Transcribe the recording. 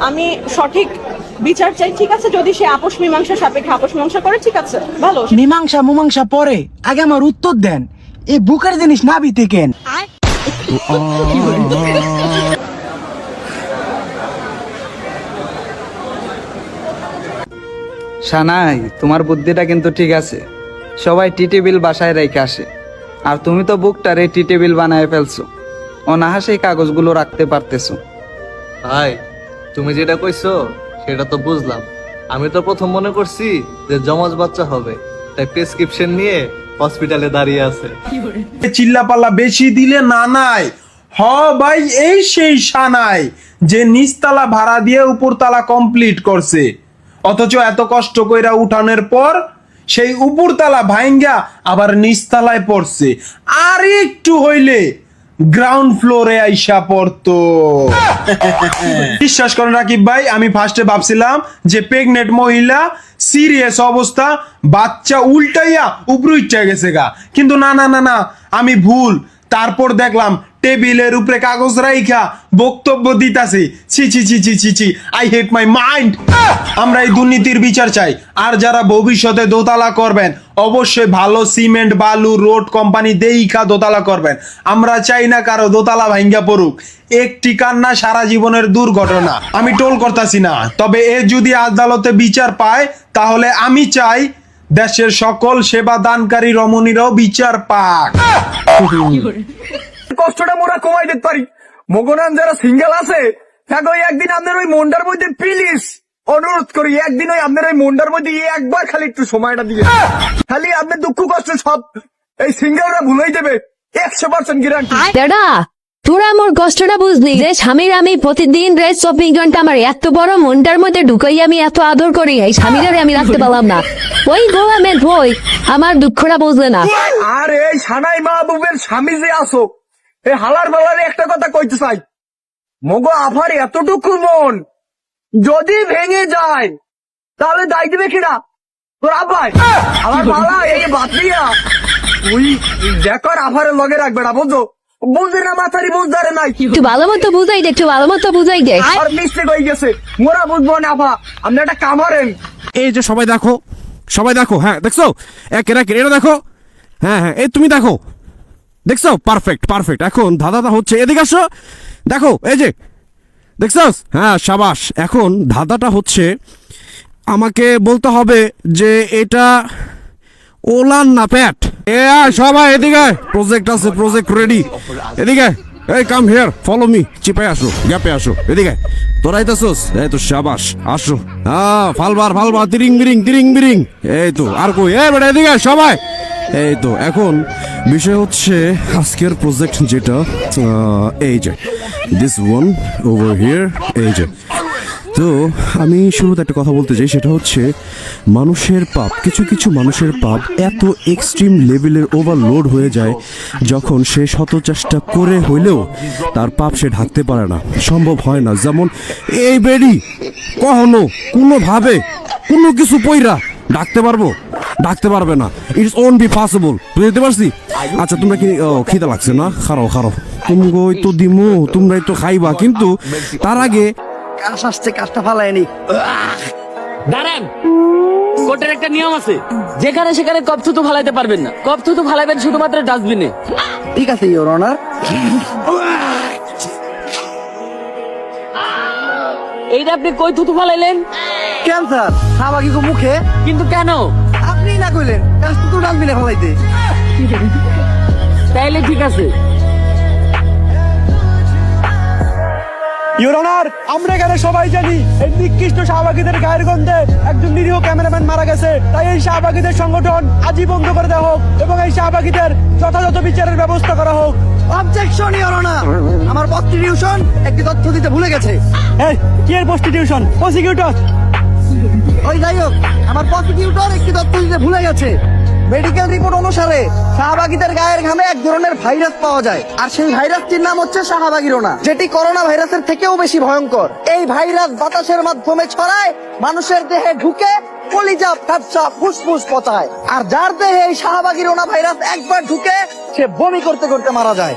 আমি সঠিক বিচার চাই, ঠিক আছে? যদি সে আপোষ মীমাংসা সাপেক্ষে আপোষ মীমাংসা করে, ঠিক আছে, ভালো। মীমাংসা পরে আগে আমার উত্তর দেন, এই বুকের জিনিস নাবিতে কেন? সানাই, তোমার বুদ্ধিটা কিন্তু ঠিক আছে। সবাই টি টেবিল বাসায় রেখে আসে, আর তুমি তো বুকটারে টি টেবিল বানায় ফেলছো। অনাহাসে এই কাগজগুলো রাখতে পারতেছো। ভাই, তুমি যেটা কইছো সেটা তো বুঝলাম। আমি তো প্রথম মনে করছি যে জমজ বাচ্চা হবে, তাই প্রেসক্রিপশন নিয়ে হসপিটালে দাঁড়িয়ে আছে। চিল্লাপাল্লা বেশি দিলে না নাই হ ভাই, এই সেই সানাই যে নিচতলা ভাড়া দিয়ে উপরতলা কমপ্লিট করছে, অথচ এত কষ্ট কইরা উঠানোর পর সেই উপরতলা ভাঙ্গা আবার নিচতলায় পড়ছে, আর একটু হইলে গ্রাউন্ড ফ্লোরে আইসা পড়তো। বিশ্বাস করেন রাকিব ভাই, আমি ফার্স্টে ভাবছিলাম যে প্রেগনেন্ট মহিলা, সিরিয়াস অবস্থা, বাচ্চা উল্টাইয়া উপরে উঠে গেছে গা, কিন্তু না না না না, আমি ভুল। তারপর দেখলাম টেবিলের উপরে কাগজ রাইখা বক্তব্য দিতাছি। ছি ছি ছি ছি ছি ছি, আই হেট মাই মাইন্ড। আমরা এই দুর্নীতির বিচার চাই, আর যারা ভবিষ্যতে দোতলা করবেন অবশ্যই ভালো সিমেন্ট বালু রোড কোম্পানি দেইখা দোতলা করবেন। আমরা চাই না কারো দোতলা ভাঙ্গা পড়ুক। একটি কান্না সারা জীবনের দুর্ঘটনা। আমি টোল করতাছি না, তবে এ যদি আদালতে বিচার পায় তাহলে আমি চাই দেশের সকল সেবা দানকারী রমণীরাও বিচার পাক। কষ্টটা মোরা কমাই দিতে পারি। মগনান যারা সিঙ্গেল আছে তাকে একদিন আপনার ওই মনটার মধ্যে প্লিজ অনুরোধ করি, একদিন ওই আপনার ওই মনটার মধ্যে একবার খালি একটু সময়টা দিয়ে, খালি আপনার দুঃখ কষ্ট সব এই সিঙ্গেলরা ভুলেই দেবে 100% গ্যারান্টি। দাদা, তোরা আমার কষ্টটা বুঝলি যে স্বামীর আমি প্রতিদিন রাত 24 ঘন্টা আমার এত বড় মনটার মধ্যে ঢুকাই আমি এত আদর করি, এই স্বামীটারে আমি রাখতে পারলাম না। ওই গোলামের বই আমার দুঃখটা বুঝলে না। আর এই সানাই মাহবুবের স্বামী যে আসো, এই হালার বালারে একটা কথা কইতে চাই, মগো আফার এতটুকু মন যদি ভেঙে যায় তাহলে দায় দিবে কিনা? তোর আব্বাই আমার বালা এই বাতিয়া তুই দেখর আফারের লগে রাখবে না, বুঝো? বুঝে না, মাথারি বুঝদারে নাই। একটু ভালো মতো বুঝাই দে, একটু ভালো মতো বুঝাই দে। আর মিস্টেক হয়ে গেছে, মোরা বুঝবো না আফা, আপনি একটা কামারেন। এই যে সবাই দেখো, হ্যাঁ দেখছো, একের এটা দেখো, হ্যাঁ হ্যাঁ, এই তুমি দেখো, দেখছো, পারফেক্ট। এখন ধাঁধাটা হচ্ছে, এদিকে আসো, দেখো, এই যে দেখছস, হ্যাঁ সাবাস। এখন ধাঁধাটা হচ্ছে, আমাকে বলতে হবে যে এটা ওলান না প্যাট। সবাই এদিকে, প্রজেক্ট আছে, প্রজেক্ট রেডি। এদিকে, এই কাম হিয়ার, ফলো মি, চিপে আসো, গ্যাপে আসো, এদিকে তোরা আইতাছস, এই তো সাবাস, আসো। হ্যাঁ, ফালবার তিরিং বিরিং, এই তো। আর কই, এই বেটা এদিকে সবাই। এই তো, এখন বিষয় হচ্ছে আজকের প্রজেক্ট যেটা, এই যে দিস ওয়ান ওভার হিয়ার, এই যে। তো আমি শুরুতে একটা কথা বলতে চাই, সেটা হচ্ছে মানুষের পাপ, কিছু মানুষের পাপ এত এক্সট্রিম লেভেলের ওভারলোড হয়ে যায় যখন সে শত চেষ্টা করে হইলেও তার পাপ সে ঢাকতে পারে না, সম্ভব হয় না। যেমন এই বেডি কখনো কোনোভাবে কোনো কিছু পইরা ডাকতে পারবে না, ইটস ওন্ট বি পসিবল, বুঝতে পারছি? আচ্ছা, তোমরা কি খিদা লাগছে না? খারাও, তুমগোই তো দিমু, তোমরাই তো খাইবা, কিন্তু তার আগে কাশ আসছে, কাশটা ফালায়নি। দাঁড়ান, কোর্টের একটা নিয়ম আছে, যেখানে সেখানে কপ থুতু ফালাইতে পারবেন না। কপ থুতু ফালাইবেন শুধুমাত্র ডাস্টবিনে। ঠিক আছে ইওর অনার। এইটা আপনি কই থুতু ফালাইলেন? ক্যান্সার সাবাকি গো মুখে। কিন্তু কেন? আপনি না কইলেন কাশ তো ডাস্টবিনে ফলাইতে। তাইলে ঠিক আছে। ইওর অনার, আমরা এখানে সবাই জানি এই নিকৃষ্ট শাহবাগীদের গায়ের গন্ধে একজন নিরীহ ক্যামেরাম্যান মারা গেছে, তাই এই শাহবাগীদের সংগঠন আজই বন্ধ করে দেওয়া হোক এবং এই শাহবাগীদের যথাযথ বিচারের ব্যবস্থা করা হোক। অবজেকশন ইওর অনার, আমার প্রস্টিটিউশন একটি তথ্য দিতে ভুলে গেছে। এই কি এর প্রস্টিটিউশন? প্রসিকিউটর ওই যাই হোক, আমার প্রসিকিউটর একটি তথ্য দিতে ভুলে গেছে। মেডিকেল রিপোর্ট অনুসারে শাহবাগীদের গায়ের ঘামে এক ধরনের ভাইরাস পাওয়া যায়, আর সেই ভাইরাসটির নাম হচ্ছে শাহবাগিরোনা, যেটি করোনা ভাইরাসের থেকেও বেশি ভয়ঙ্কর। এই ভাইরাস বাতাসের মাধ্যমে ছড়ায়, মানুষের দেহে ঢুকে কলিজা, ফ্যাপসা, ফুসফুস পচায়, আর যার দেহে এই শাহবাগিরোনা ভাইরাস একবার ঢুকে সে বমি করতে করতে মারা যায়।